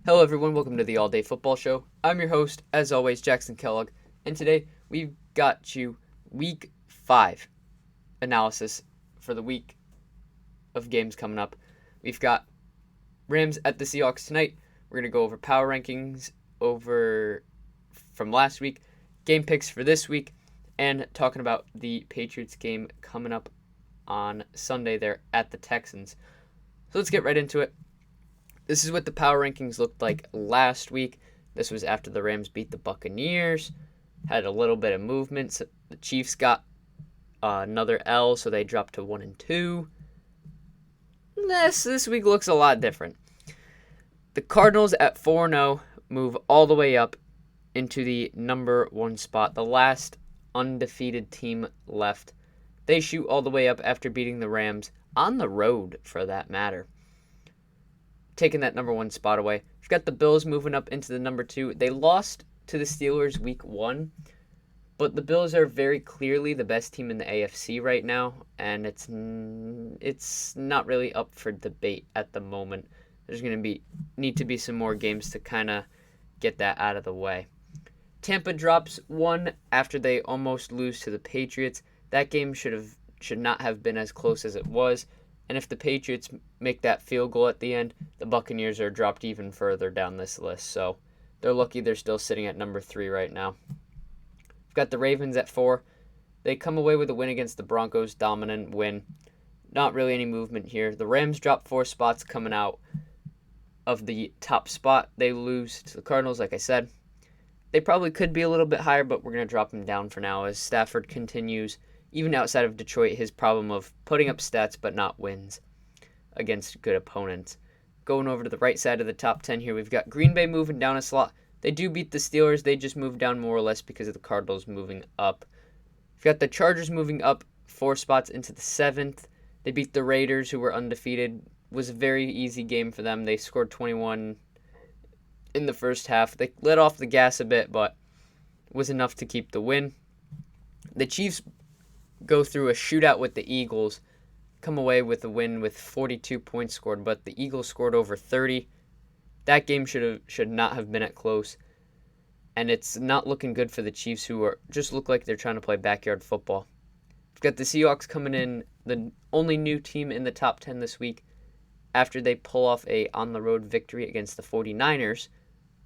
Hello, everyone. Welcome to the All Day Football Show. I'm your host, as always, Jackson Kellogg, and today we've got you Week 5 analysis for the week of games coming up. We've got Rams at the Seahawks tonight. We're going to go over power rankings from last week, game picks for this week, and talking about the Patriots game coming up on Sunday there at the Texans. So let's get right into it. This is what the power rankings looked like last week. This was after the Rams beat the Buccaneers. Had a little bit of movement. So the Chiefs got another L, so they dropped to 1-2. This week looks a lot different. The Cardinals at 4-0 move all the way up into the number 1 spot. The last undefeated team left. They shoot all the way up after beating the Rams on the road, for that matter, taking that number 1 spot away. We've got the Bills moving up into the number 2. They lost to the Steelers week 1, but the Bills are very clearly the best team in the AFC right now, and it's not really up for debate at the moment. There's going to need to be some more games to kind of get that out of the way. Tampa drops 1 after they almost lose to the Patriots. That game should not have been as close as it was. And if the Patriots make that field goal at the end, the Buccaneers are dropped even further down this list. So they're lucky they're still sitting at number 3 right now. We've got the Ravens at 4. They come away with a win against the Broncos, dominant win. Not really any movement here. The Rams drop 4 spots coming out of the top spot. They lose to the Cardinals, like I said. They probably could be a little bit higher, but we're going to drop them down for now as Stafford continues, even outside of Detroit, his problem of putting up stats but not wins against good opponents. Going over to the right side of the top 10 here, we've got Green Bay moving down a slot. They do beat the Steelers. They just moved down more or less because of the Cardinals moving up. We've got the Chargers moving up 4 spots into the 7th. They beat the Raiders, who were undefeated. It was a very easy game for them. They scored 21 in the first half. They let off the gas a bit, but it was enough to keep the win. The Chiefs go through a shootout with the Eagles, come away with a win with 42 points scored, but the Eagles scored over 30. That game should not have been at close, and it's not looking good for the Chiefs, who just look like they're trying to play backyard football. We've got the Seahawks coming in, the only new team in the top 10 this week, after they pull off a on-the-road victory against the 49ers,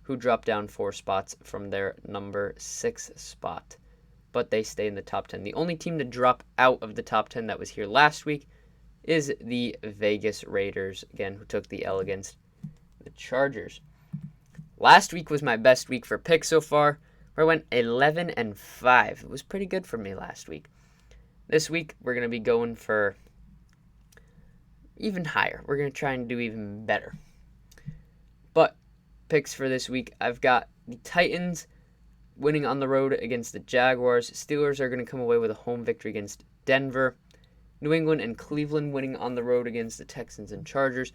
who drop down 4 spots from their number 6 spot. But they stay in the top 10. The only team to drop out of the top 10 that was here last week is the Vegas Raiders, again, who took the L against the Chargers. Last week was my best week for picks so far, where I went 11-5. It was pretty good for me last week. This week, we're going to be going for even higher. We're going to try and do even better. But picks for this week, I've got the Titans winning on the road against the Jaguars. Steelers are going to come away with a home victory against Denver. New England and Cleveland winning on the road against the Texans and Chargers.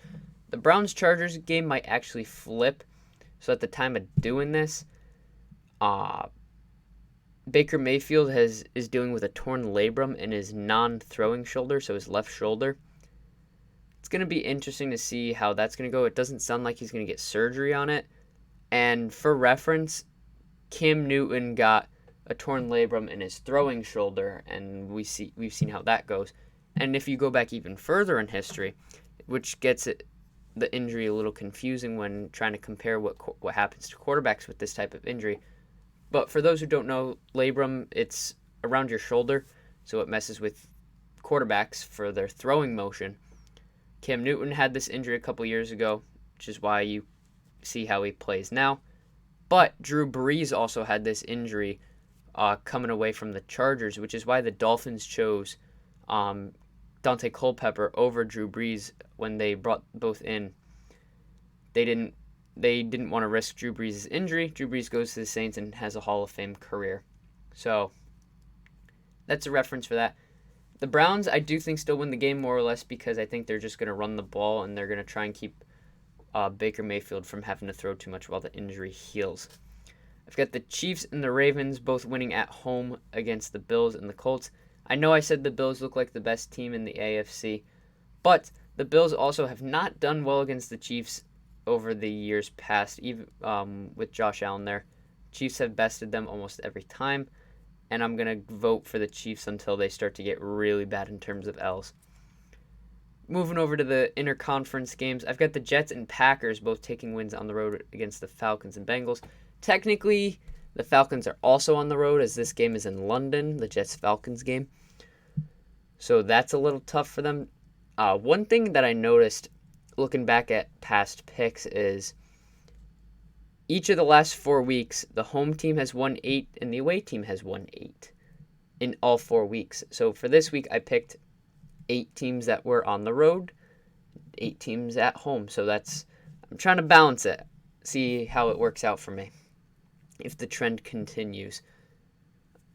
The Browns-Chargers game might actually flip. So at the time of doing this, Baker Mayfield is dealing with a torn labrum in his non-throwing shoulder, so his left shoulder. It's going to be interesting to see how that's going to go. It doesn't sound like he's going to get surgery on it. And for reference, Cam Newton got a torn labrum in his throwing shoulder, and we've seen how that goes. And if you go back even further in history, which gets the injury a little confusing when trying to compare what happens to quarterbacks with this type of injury. But for those who don't know, labrum, it's around your shoulder, so it messes with quarterbacks for their throwing motion. Cam Newton had this injury a couple years ago, which is why you see how he plays now. But Drew Brees also had this injury coming away from the Chargers, which is why the Dolphins chose Dante Culpepper over Drew Brees when they brought both in. They didn't want to risk Drew Brees' injury. Drew Brees goes to the Saints and has a Hall of Fame career. So that's a reference for that. The Browns, I do think, still win the game more or less because I think they're just going to run the ball and they're going to try and keep Baker Mayfield from having to throw too much while the injury heals. I've got the Chiefs and the Ravens both winning at home against the Bills and the Colts. I know I said the Bills look like the best team in the AFC, but the Bills also have not done well against the Chiefs over the years past, even with Josh Allen there. Chiefs have bested them almost every time, and I'm going to vote for the Chiefs until they start to get really bad in terms of L's. Moving over to the interconference games, I've got the Jets and Packers both taking wins on the road against the Falcons and Bengals. Technically, the Falcons are also on the road as this game is in London, the Jets-Falcons game. So that's a little tough for them. One thing that I noticed looking back at past picks is each of the last 4 weeks, the home team has won 8 and the away team has won 8 in all 4 weeks. So for this week, I picked 8 teams that were on the road, 8 teams at home. So I'm trying to balance it, see how it works out for me, if the trend continues.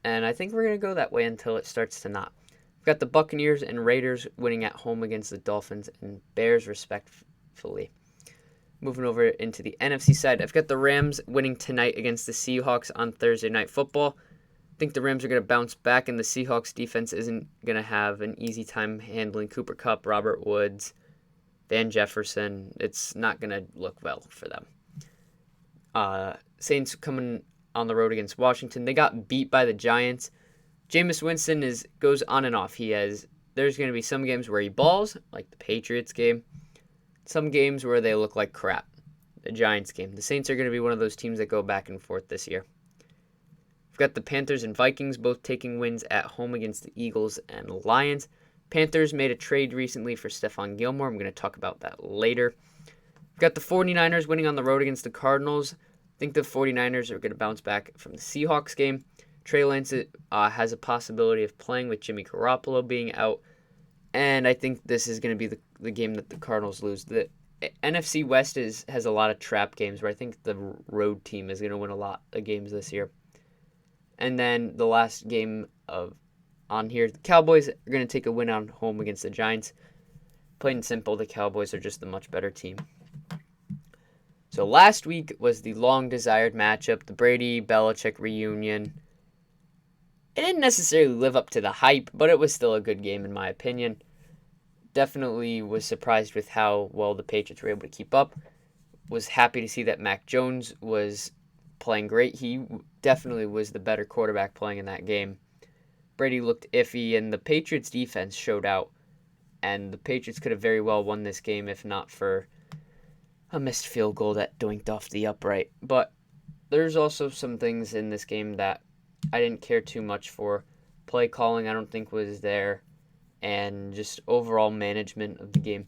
And I think we're going to go that way until it starts to not. We've got the Buccaneers and Raiders winning at home against the Dolphins and Bears, respectively. Moving over into the NFC side, I've got the Rams winning tonight against the Seahawks on Thursday Night Football. I think the Rams are going to bounce back, and the Seahawks defense isn't going to have an easy time handling Cooper Kupp, Robert Woods, Van Jefferson. It's not going to look well for them. Saints coming on the road against Washington. They got beat by the Giants. Jameis Winston goes on and off. There's going to be some games where he balls, like the Patriots game. Some games where they look like crap. The Giants game. The Saints are going to be one of those teams that go back and forth this year. We've got the Panthers and Vikings both taking wins at home against the Eagles and Lions. Panthers made a trade recently for Stephon Gilmore. I'm going to talk about that later. We've got the 49ers winning on the road against the Cardinals. I think the 49ers are going to bounce back from the Seahawks game. Trey Lance has a possibility of playing with Jimmy Garoppolo being out. And I think this is going to be the game that the Cardinals lose. The NFC West has a lot of trap games where I think the road team is going to win a lot of games this year. And then the last game on here, the Cowboys are going to take a win on home against the Giants. Plain and simple, the Cowboys are just the much better team. So last week was the long-desired matchup, the Brady-Belichick reunion. It didn't necessarily live up to the hype, but it was still a good game in my opinion. Definitely was surprised with how well the Patriots were able to keep up. Was happy to see that Mac Jones was playing great. He definitely was the better quarterback playing in that game. Brady looked iffy, and the Patriots defense showed out. And the Patriots could have very well won this game if not for a missed field goal that doinked off the upright. But there's also some things in this game that I didn't care too much for. Play calling, I don't think, was there. And just overall management of the game.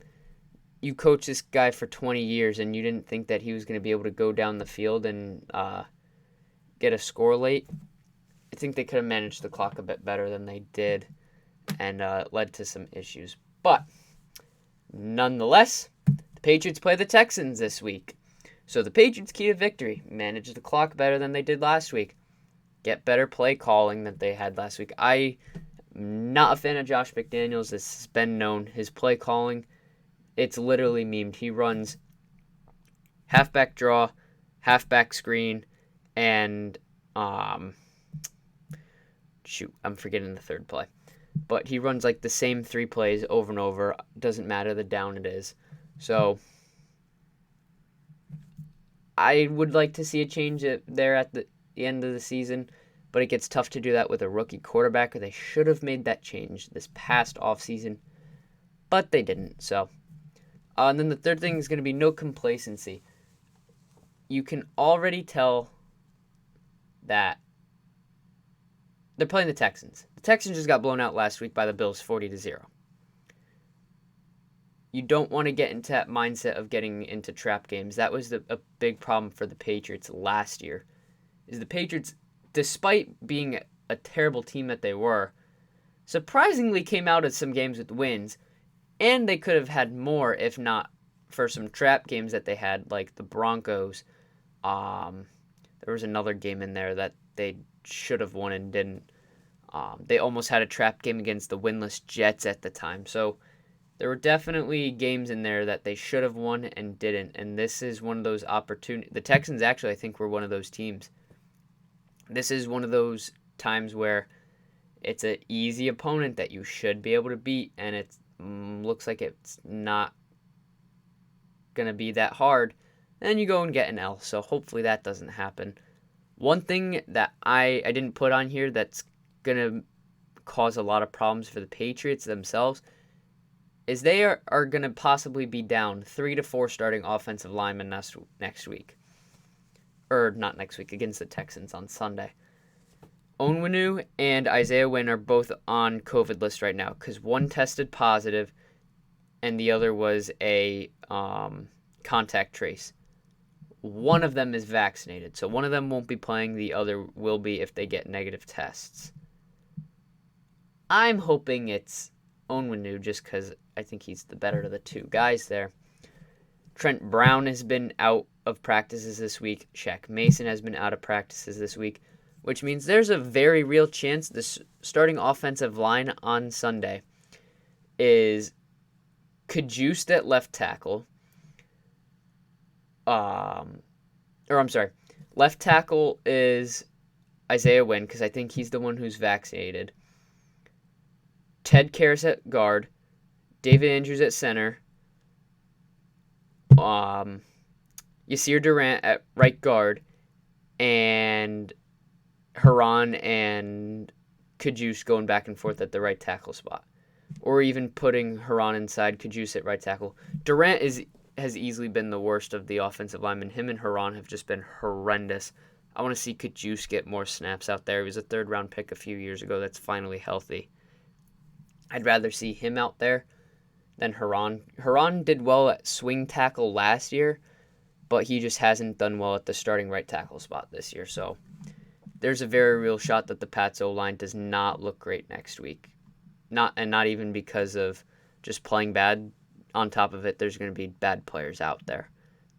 You coach this guy for 20 years, and you didn't think that he was going to be able to go down the field and get a score late. I think they could have managed the clock a bit better than they did, and it led to some issues. But nonetheless, the Patriots play the Texans this week. So the Patriots' key to victory: manage the clock better than they did last week. Get better play calling than they had last week. I'm not a fan of Josh McDaniels. This has been known. His play calling, it's literally memed. He runs halfback draw, halfback screen, and I'm forgetting the third play. But he runs like the same 3 plays over and over. Doesn't matter the down it is. So I would like to see a change there at the end of the season, but it gets tough to do that with a rookie quarterback. They should have made that change this past offseason, but they didn't. So, and then the third thing is going to be no complacency. You can already tell that they're playing the Texans. The Texans just got blown out last week by the Bills 40-0. You don't want to get into that mindset of getting into trap games. That was a big problem for the Patriots last year. Is the Patriots, despite being a terrible team that they were, surprisingly came out of some games with wins, and they could have had more if not for some trap games that they had, like the Broncos. There was another game in there that they should have won and didn't. They almost had a trap game against the winless Jets at the time. So there were definitely games in there that they should have won and didn't. And this is one of those opportunities. The Texans actually, I think, were one of those teams. This is one of those times where it's an easy opponent that you should be able to beat, and it looks like it's not going to be that hard. then you go and get an L. So hopefully that doesn't happen. One thing that I didn't put on here that's going to cause a lot of problems for the Patriots themselves is they are going to possibly be down 3 to 4 starting offensive linemen next week. Or not next week, against the Texans on Sunday. Onwenu and Isaiah Wynn are both on COVID list right now because one tested positive and the other was a contact trace. One of them is vaccinated, so one of them won't be playing, the other will be if they get negative tests. I'm hoping it's Onwenu just because I think he's the better of the two guys there. Trent Brown has been out of practices this week. Shaq Mason has been out of practices this week, which means there's a very real chance the starting offensive line on Sunday is Cajuste at left tackle. Left tackle is Isaiah Wynn because I think he's the one who's vaccinated. Ted Karras at guard. David Andrews at center. Yasir Durant at right guard. And Haran and Cajuste going back and forth at the right tackle spot. Or even putting Haran inside, Cajuste at right tackle. Durant has easily been the worst of the offensive linemen. Him and Haran have just been horrendous. I want to see Cajuste get more snaps out there. He was a third-round pick a few years ago that's finally healthy. I'd rather see him out there than Haran. Haran did well at swing tackle last year, but he just hasn't done well at the starting right tackle spot this year. So there's a very real shot that the Pats O-line does not look great next week. Not even because of just playing bad. On top of it, there's going to be bad players out there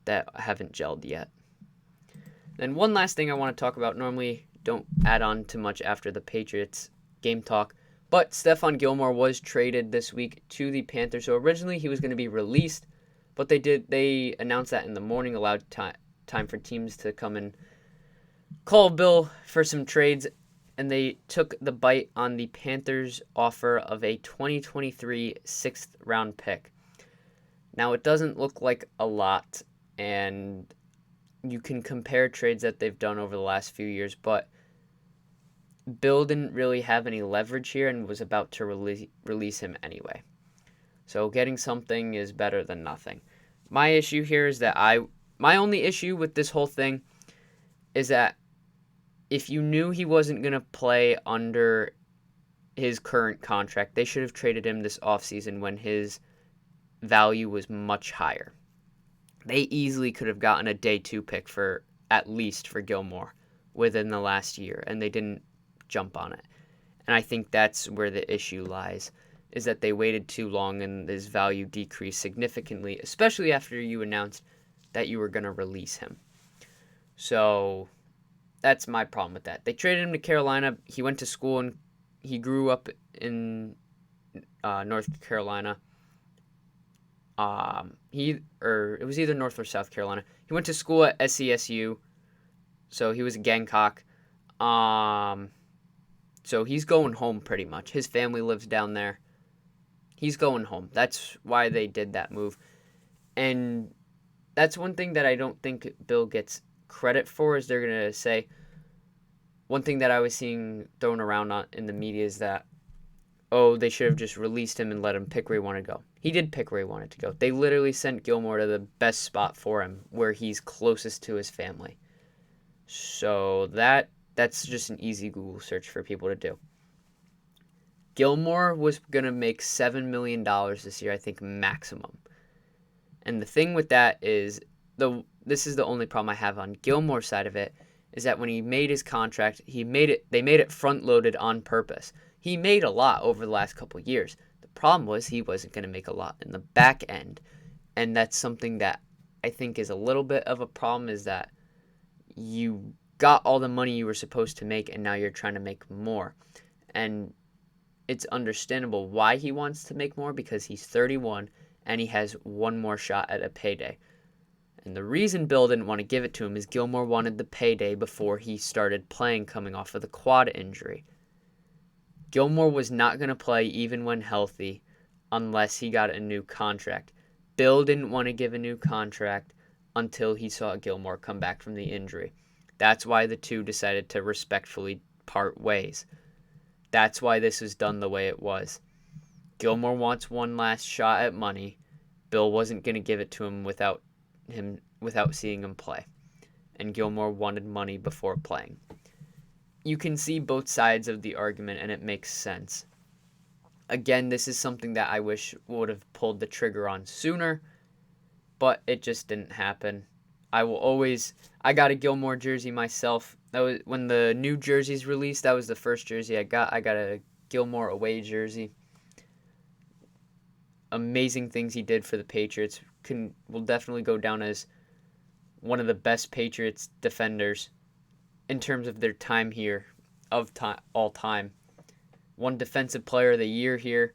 that haven't gelled yet. Then one last thing I want to talk about. Normally, don't add on too much after the Patriots game talk. But Stephon Gilmore was traded this week to the Panthers. So originally he was going to be released, but they announced that in the morning, allowed time for teams to come and call Bill for some trades, and they took the bite on the Panthers' offer of a 2023 sixth-round pick. Now, it doesn't look like a lot, and you can compare trades that they've done over the last few years, but Bill didn't really have any leverage here and was about to release him anyway. So getting something is better than nothing. My issue here is that my only issue with this whole thing is that if you knew he wasn't going to play under his current contract, they should have traded him this offseason when his value was much higher. They easily could have gotten a day 2 pick at least for Gilmore within the last year, and they didn't jump on it. And I think that's where the issue lies, is that they waited too long and his value decreased significantly, especially after you announced that you were going to release him. So that's my problem with that. They traded him to Carolina. He went to school and he grew up in North Carolina. It was either North or South Carolina. He went to school at SCSU, so he was a Gamecock. So he's going home pretty much. His family lives down there. He's going home. That's why they did that move. And that's one thing that I don't think Bill gets credit for, is they're going to say, one thing that I was seeing thrown around in the media is that, oh, they should have just released him and let him pick where he wanted to go. He did pick where he wanted to go. They literally sent Gilmore to the best spot for him, where he's closest to his family. So that's just an easy Google search for people to do. Gilmore was going to make $7 million this year, I think, maximum. And the thing with that is, this is the only problem I have on Gilmore's side of it, is that when he made his contract, they made it front-loaded on purpose. He made a lot over the last couple of years. The problem was he wasn't going to make a lot in the back end. And that's something that I think is a little bit of a problem, is that you got all the money you were supposed to make and now you're trying to make more. And it's understandable why he wants to make more, because he's 31 and he has one more shot at a payday. And the reason Bill didn't want to give it to him is Gilmore wanted the payday before he started playing, coming off of the quad injury. Gilmore was not going to play even when healthy unless he got a new contract. Bill didn't want to give a new contract until he saw Gilmore come back from the injury. That's why the two decided to respectfully part ways. That's why this was done the way it was. Gilmore wants one last shot at money. Bill wasn't going to give it to him without seeing him play. And Gilmore wanted money before playing. You can see both sides of the argument, and it makes sense. Again, this is something that I wish would have pulled the trigger on sooner, but it just didn't happen. I got a Gilmore jersey myself. That was when the new jerseys released. That was the first jersey I got. I got a Gilmore away jersey. Amazing things he did for the Patriots. Will definitely go down as one of the best Patriots defenders in terms of their time here, all time. Won Defensive Player of the Year here.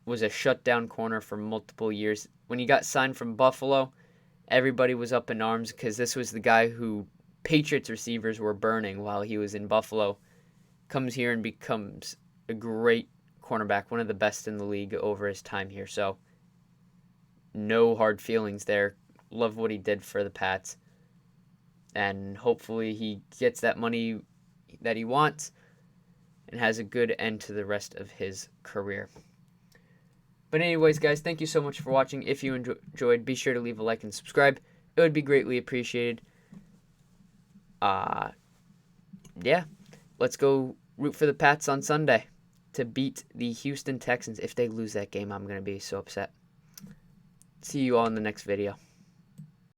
Was a shutdown corner for multiple years. When he got signed from Buffalo, everybody was up in arms because this was the guy who Patriots receivers were burning while he was in Buffalo. Comes here and becomes a great cornerback, one of the best in the league over his time here. So no hard feelings there. Love what he did for the Pats. And hopefully he gets that money that he wants and has a good end to the rest of his career. But anyways, guys, thank you so much for watching. If you enjoyed, be sure to leave a like and subscribe. It would be greatly appreciated. Yeah, let's go root for the Pats on Sunday to beat the Houston Texans. If they lose that game, I'm going to be so upset. See you all in the next video.